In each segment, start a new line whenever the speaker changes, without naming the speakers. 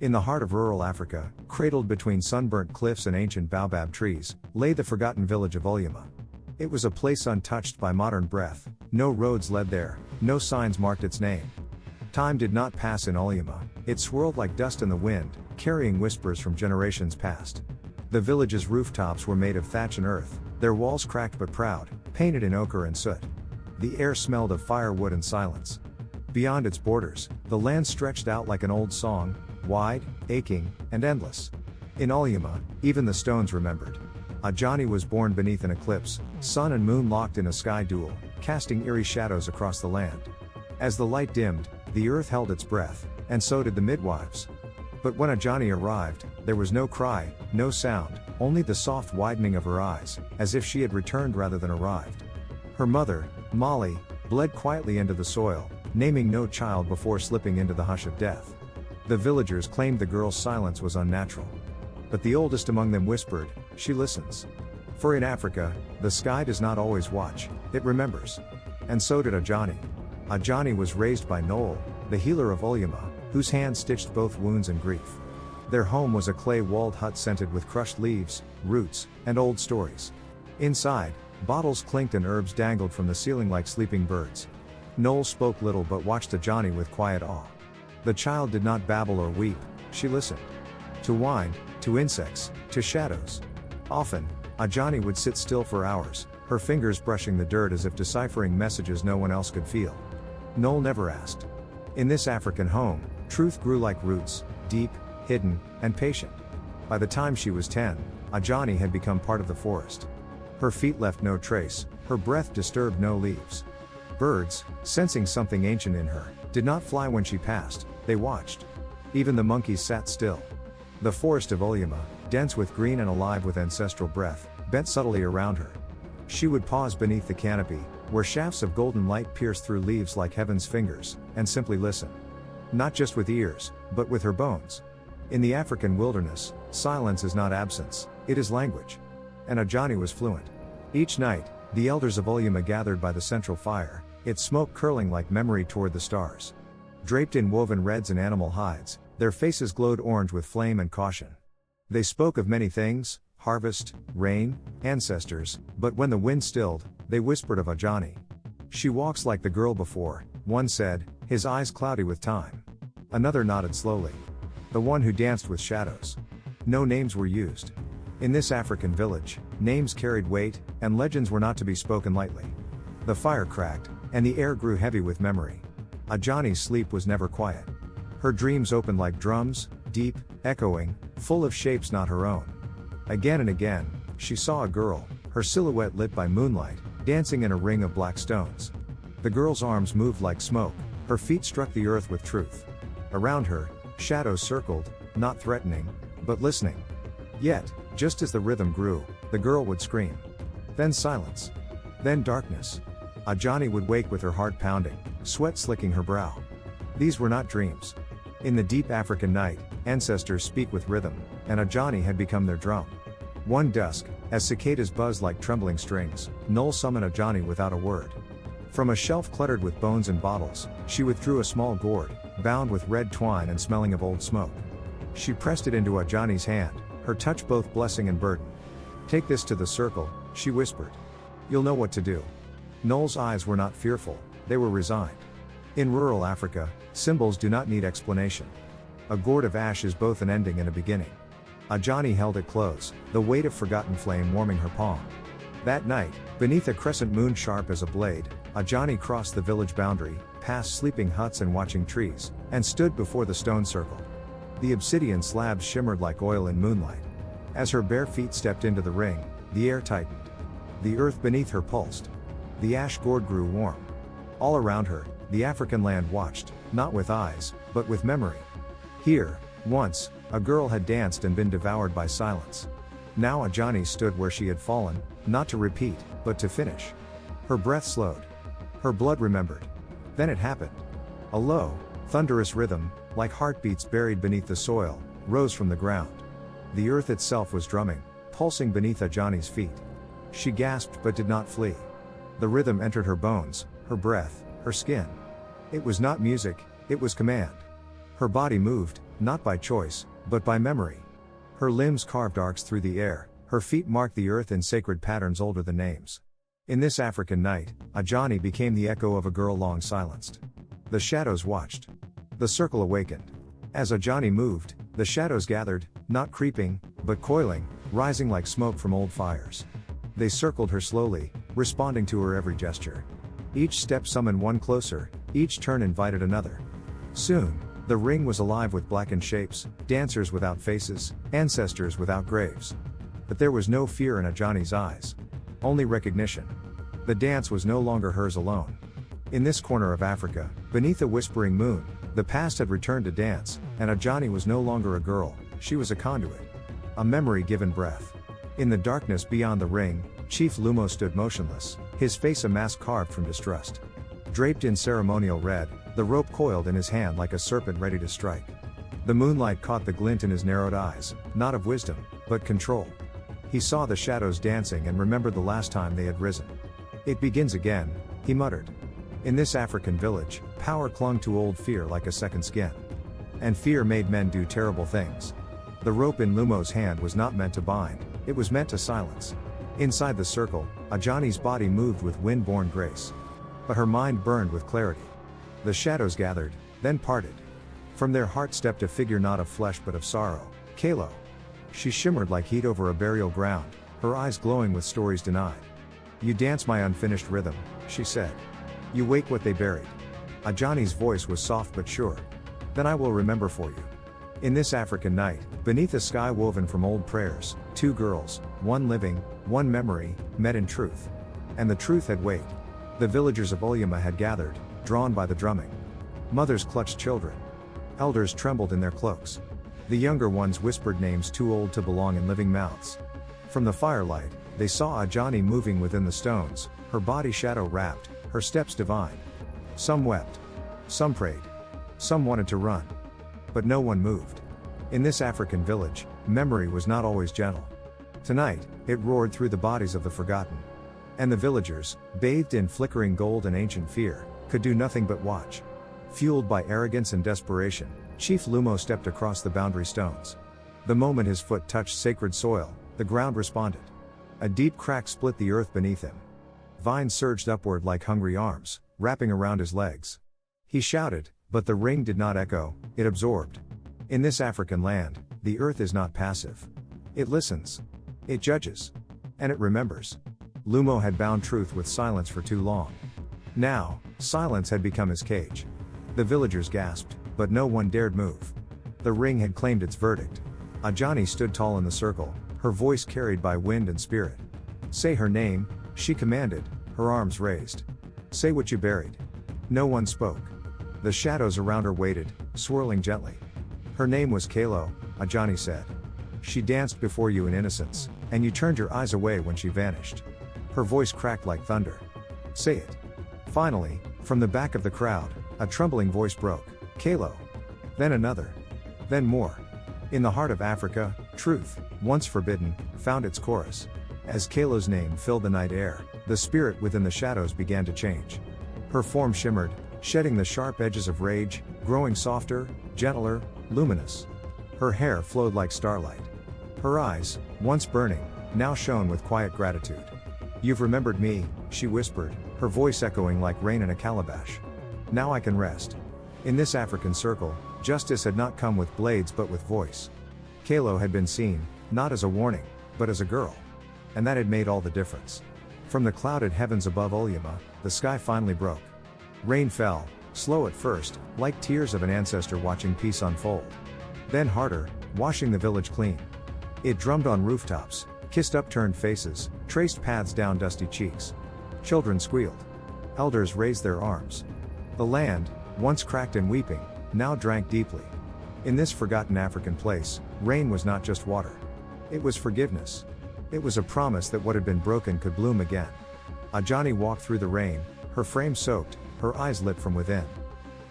In the heart of rural Africa, cradled between sunburnt cliffs and ancient baobab trees, lay the forgotten village of Uluma. It was a place untouched by modern breath, no roads led there, no signs marked its name. Time did not pass in Uluma, it swirled like dust in the wind, carrying whispers from generations past. The village's rooftops were made of thatch and earth, their walls cracked but proud, painted in ochre and soot. The air smelled of firewood and silence. Beyond its borders, the land stretched out like an old song, wide, aching, and endless. In Uluma, even the stones remembered. Ajani was born beneath an eclipse, sun and moon locked in a sky duel, casting eerie shadows across the land. As the light dimmed, the earth held its breath, and so did the midwives. But when Ajani arrived, there was no cry, no sound, only the soft widening of her eyes, as if she had returned rather than arrived. Her mother, Molly, bled quietly into the soil, naming no child before slipping into the hush of death. The villagers claimed the girl's silence was unnatural. But the oldest among them whispered, "She listens." For in Africa, the sky does not always watch, it remembers. And so did Ajani. Ajani was raised by Noel, the healer of Uluma, whose hand stitched both wounds and grief. Their home was a clay-walled hut scented with crushed leaves, roots, and old stories. Inside, bottles clinked and herbs dangled from the ceiling like sleeping birds. Noel spoke little but watched Ajani with quiet awe. The child did not babble or weep, she listened. To wind, to insects, to shadows. Often, Ajani would sit still for hours, her fingers brushing the dirt as if deciphering messages no one else could feel. Noel never asked. In this African home, truth grew like roots, deep, hidden, and patient. By the time she was 10, Ajani had become part of the forest. Her feet left no trace, her breath disturbed no leaves. Birds, sensing something ancient in her, did not fly when she passed, they watched. Even the monkeys sat still. The forest of Uluma, dense with green and alive with ancestral breath, bent subtly around her. She would pause beneath the canopy, where shafts of golden light pierced through leaves like heaven's fingers, and simply listen. Not just with ears, but with her bones. In the African wilderness, silence is not absence, it is language. And Ajani was fluent. Each night, the elders of Uluma gathered by the central fire, its smoke curling like memory toward the stars. Draped in woven reds and animal hides, their faces glowed orange with flame and caution. They spoke of many things, harvest, rain, ancestors, but when the wind stilled, they whispered of Ajani. "She walks like the girl before," one said, his eyes cloudy with time. Another nodded slowly. "The one who danced with shadows." No names were used. In this African village, names carried weight, and legends were not to be spoken lightly. The fire cracked, and the air grew heavy with memory. Ajani's sleep was never quiet. Her dreams opened like drums, deep, echoing, full of shapes not her own. Again and again, she saw a girl, her silhouette lit by moonlight, dancing in a ring of black stones. The girl's arms moved like smoke, her feet struck the earth with truth. Around her, shadows circled, not threatening, but listening. Yet, just as the rhythm grew, the girl would scream. Then silence. Then darkness. Ajani would wake with her heart pounding, sweat slicking her brow. These were not dreams. In the deep African night, ancestors speak with rhythm, and Ajani had become their drum. One dusk, as cicadas buzzed like trembling strings, Noel summoned Ajani without a word. From a shelf cluttered with bones and bottles, she withdrew a small gourd, bound with red twine and smelling of old smoke. She pressed it into Ajani's hand, her touch both blessing and burden. "Take this to the circle," she whispered. "You'll know what to do." Noel's eyes were not fearful, they were resigned. In rural Africa, symbols do not need explanation. A gourd of ash is both an ending and a beginning. Ajani held it close, the weight of forgotten flame warming her palm. That night, beneath a crescent moon sharp as a blade, Ajani crossed the village boundary, past sleeping huts and watching trees, and stood before the stone circle. The obsidian slabs shimmered like oil in moonlight. As her bare feet stepped into the ring, the air tightened. The earth beneath her pulsed. The ash gourd grew warm. All around her, the African land watched, not with eyes, but with memory. Here, once, a girl had danced and been devoured by silence. Now Ajani stood where she had fallen, not to repeat, but to finish. Her breath slowed. Her blood remembered. Then it happened. A low, thunderous rhythm, like heartbeats buried beneath the soil, rose from the ground. The earth itself was drumming, pulsing beneath Ajani's feet. She gasped but did not flee. The rhythm entered her bones, her breath, her skin. It was not music, it was command. Her body moved, not by choice, but by memory. Her limbs carved arcs through the air, her feet marked the earth in sacred patterns older than names. In this African night, Ajani became the echo of a girl long silenced. The shadows watched. The circle awakened. As Ajani moved, the shadows gathered, not creeping, but coiling, rising like smoke from old fires. They circled her slowly, responding to her every gesture. Each step summoned one closer, each turn invited another. Soon, the ring was alive with blackened shapes, dancers without faces, ancestors without graves. But there was no fear in Ajani's eyes. Only recognition. The dance was no longer hers alone. In this corner of Africa, beneath a whispering moon, the past had returned to dance, and Ajani was no longer a girl, she was a conduit. A memory given breath. In the darkness beyond the ring, Chief Uluma stood motionless, his face a mask carved from distrust. Draped in ceremonial red, the rope coiled in his hand like a serpent ready to strike. The moonlight caught the glint in his narrowed eyes, not of wisdom, but control. He saw the shadows dancing and remembered the last time they had risen. "It begins again," he muttered. In this African village, power clung to old fear like a second skin. And fear made men do terrible things. The rope in Lumo's hand was not meant to bind, it was meant to silence. Inside the circle, Ajani's body moved with wind-borne grace. But her mind burned with clarity. The shadows gathered, then parted. From their heart stepped a figure not of flesh but of sorrow, Kalo. She shimmered like heat over a burial ground, her eyes glowing with stories denied. "You dance my unfinished rhythm," she said. "You wake what they buried." Ajani's voice was soft but sure. "Then I will remember for you." In this African night, beneath a sky woven from old prayers, two girls, one living, one memory, met in truth. And the truth had weight. The villagers of Uluma had gathered, drawn by the drumming. Mothers clutched children. Elders trembled in their cloaks. The younger ones whispered names too old to belong in living mouths. From the firelight, they saw Ajani moving within the stones, her body shadow wrapped, her steps divine. Some wept. Some prayed. Some wanted to run. But no one moved. In this African village, memory was not always gentle. Tonight, it roared through the bodies of the forgotten. And the villagers, bathed in flickering gold and ancient fear, could do nothing but watch. Fueled by arrogance and desperation, Chief Uluma stepped across the boundary stones. The moment his foot touched sacred soil, the ground responded. A deep crack split the earth beneath him. Vines surged upward like hungry arms, wrapping around his legs. He shouted, but the ring did not echo, it absorbed. In this African land, the earth is not passive. It listens. It judges. And it remembers. Lumo had bound truth with silence for too long. Now, silence had become his cage. The villagers gasped, but no one dared move. The ring had claimed its verdict. Ajani stood tall in the circle, her voice carried by wind and spirit. "Say her name," she commanded, her arms raised. "Say what you buried." No one spoke. The shadows around her waited, swirling gently. "Her name was Kalo," Ajani said. "She danced before you in innocence, and you turned your eyes away when she vanished." Her voice cracked like thunder. "Say it." Finally, from the back of the crowd, a trembling voice broke. "Kalo." Then another. Then more. In the heart of Africa, truth, once forbidden, found its chorus. As Kalo's name filled the night air, the spirit within the shadows began to change. Her form shimmered, shedding the sharp edges of rage, growing softer, gentler, luminous. Her hair flowed like starlight. Her eyes, once burning, now shone with quiet gratitude. "You've remembered me," she whispered, her voice echoing like rain in a calabash. "Now I can rest." In this African circle, justice had not come with blades but with voice. Kalo had been seen, not as a warning, but as a girl. And that had made all the difference. From the clouded heavens above Uluma, the sky finally broke. Rain fell, slow at first, like tears of an ancestor watching peace unfold. Then harder, washing the village clean. It drummed on rooftops, kissed upturned faces, traced paths down dusty cheeks. Children squealed. Elders raised their arms. The land, once cracked and weeping, now drank deeply. In this forgotten African place, rain was not just water. It was forgiveness. It was a promise that what had been broken could bloom again. Ajani walked through the rain, her frame soaked, her eyes lit from within.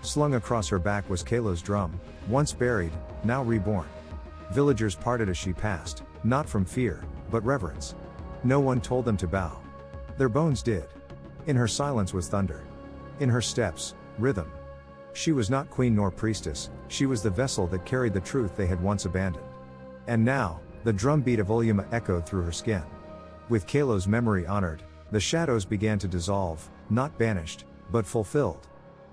Slung across her back was Kalo's drum, once buried, now reborn. Villagers parted as she passed, not from fear, but reverence. No one told them to bow. Their bones did. In her silence was thunder. In her steps, rhythm. She was not queen nor priestess, she was the vessel that carried the truth they had once abandoned. And now, the drumbeat of Uluma echoed through her skin. With Kalo's memory honored, the shadows began to dissolve, not banished, but fulfilled.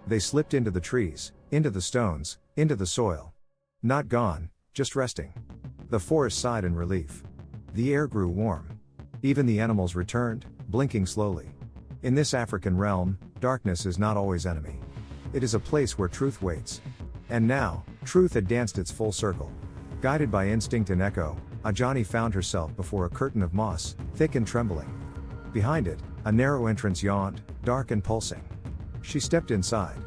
They slipped into the trees, into the stones, into the soil. Not gone, just resting. The forest sighed in relief. The air grew warm. Even the animals returned, blinking slowly. In this African realm, darkness is not always enemy. It is a place where truth waits. And now, truth had danced its full circle. Guided by instinct and echo, Ajani found herself before a curtain of moss, thick and trembling. Behind it, a narrow entrance yawned, dark and pulsing. She stepped inside.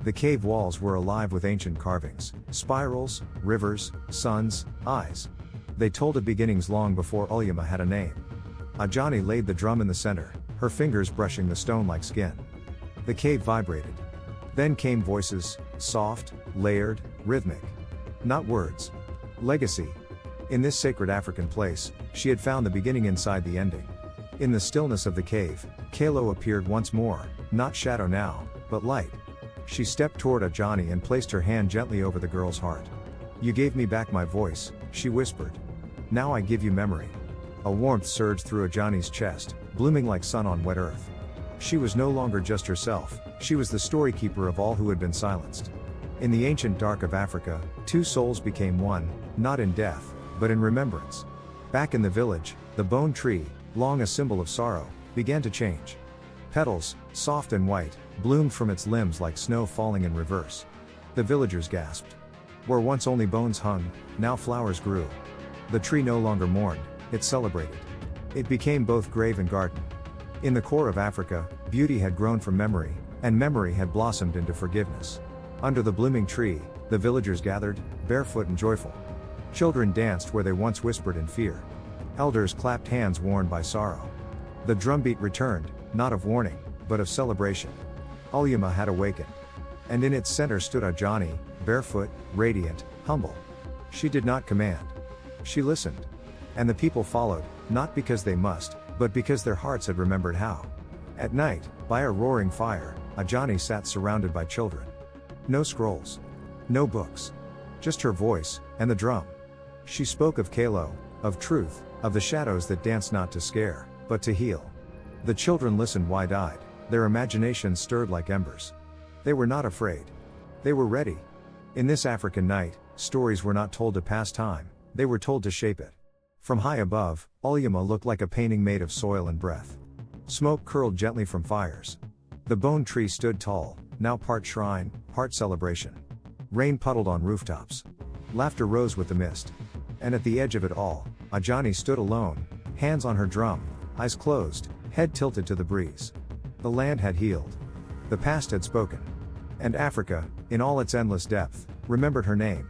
The cave walls were alive with ancient carvings, spirals, rivers, suns, eyes. They told of beginnings long before Uluma had a name. Ajani laid the drum in the center, her fingers brushing the stone like skin. The cave vibrated. Then came voices, soft, layered, rhythmic. Not words. Legacy. In this sacred African place, she had found the beginning inside the ending. In the stillness of the cave, Kalo appeared once more, not shadow now, but light. She stepped toward Ajani and placed her hand gently over the girl's heart. "You gave me back my voice," she whispered. "Now I give you memory." A warmth surged through Ajani's chest, blooming like sun on wet earth. She was no longer just herself, she was the storykeeper of all who had been silenced. In the ancient dark of Africa, two souls became one, not in death, but in remembrance. Back in the village, the bone tree, long a symbol of sorrow, began to change. Petals, soft and white, bloomed from its limbs like snow falling in reverse. The villagers gasped. Where once only bones hung, now flowers grew. The tree no longer mourned, it celebrated. It became both grave and garden. In the core of Africa, beauty had grown from memory, and memory had blossomed into forgiveness. Under the blooming tree, the villagers gathered, barefoot and joyful. Children danced where they once whispered in fear. Elders clapped hands worn by sorrow. The drumbeat returned, not of warning, but of celebration. Uluma had awakened. And in its center stood Ajani, barefoot, radiant, humble. She did not command. She listened. And the people followed, not because they must, but because their hearts had remembered how. At night, by a roaring fire, Ajani sat surrounded by children. No scrolls. No books. Just her voice, and the drum. She spoke of Kalo, of truth, of the shadows that dance not to scare, but to heal. The children listened wide-eyed, their imaginations stirred like embers. They were not afraid. They were ready. In this African night, stories were not told to pass time, they were told to shape it. From high above, Uluma looked like a painting made of soil and breath. Smoke curled gently from fires. The bone tree stood tall, now part shrine, part celebration. Rain puddled on rooftops. Laughter rose with the mist. And at the edge of it all, Ajani stood alone, hands on her drum, eyes closed, head tilted to the breeze. The land had healed. The past had spoken. And Africa, in all its endless depth, remembered her name.